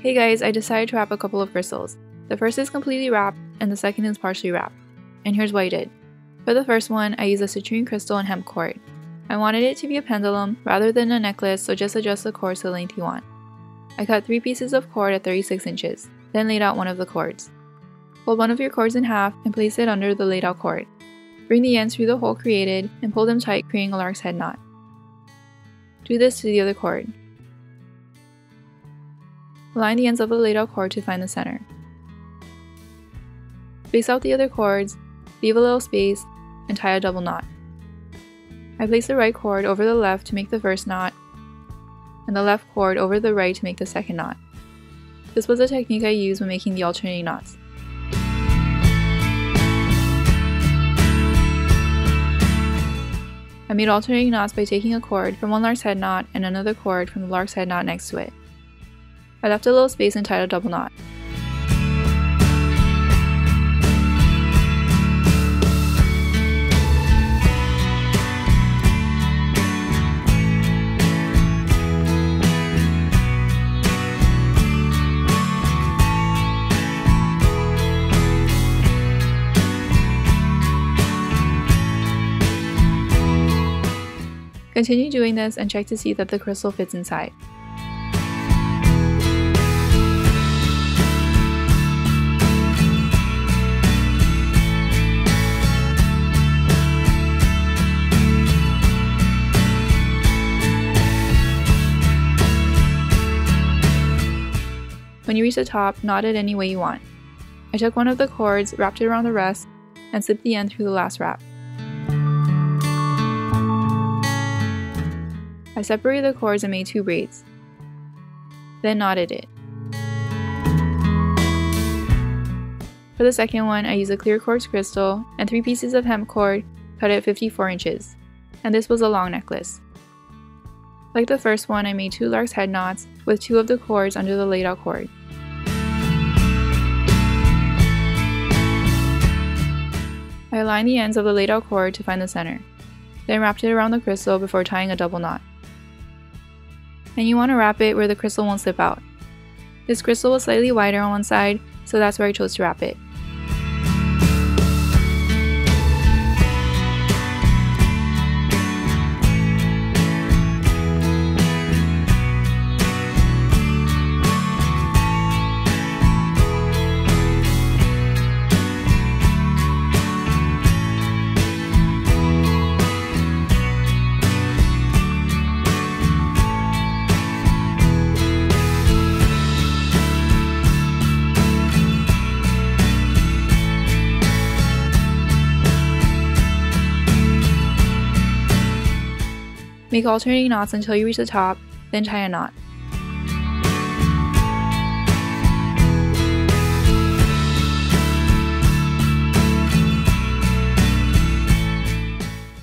Hey guys, I decided to wrap a couple of crystals. The first is completely wrapped and the second is partially wrapped. And here's what I did. For the first one, I used a citrine crystal and hemp cord. I wanted it to be a pendulum rather than a necklace, so just adjust the cord to the length you want. I cut 3 pieces of cord at 36 inches, then laid out one of the cords. Fold one of your cords in half and place it under the laid out cord. Bring the ends through the hole created and pull them tight, creating a lark's head knot. Do this to the other cord. Align the ends of the laid out cord to find the center. Space out the other cords, leave a little space, and tie a double knot. I place the right cord over the left to make the first knot, and the left cord over the right to make the second knot. This was a technique I used when making the alternating knots. I made alternating knots by taking a cord from one lark's head knot and another cord from the lark's head knot next to it. I left a little space and tied a double knot. Continue doing this and check to see that the crystal fits inside. When you reach the top, knot it any way you want. I took one of the cords, wrapped it around the rest, and slipped the end through the last wrap. I separated the cords and made 2 braids, then knotted it. For the second one, I used a clear quartz crystal and 3 pieces of hemp cord cut at 54 inches, and this was a long necklace. Like the first one, I made 2 lark's head knots with 2 of the cords under the laid out cord. I aligned the ends of the laid out cord to find the center, then wrapped it around the crystal before tying a double knot. And you want to wrap it where the crystal won't slip out. This crystal was slightly wider on one side, so that's where I chose to wrap it. Make alternating knots until you reach the top, then tie a knot.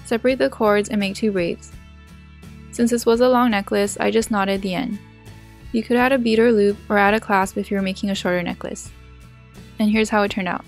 Separate the cords and make 2 braids. Since this was a long necklace, I just knotted the end. You could add a bead or loop or add a clasp if you were making a shorter necklace. And here's how it turned out.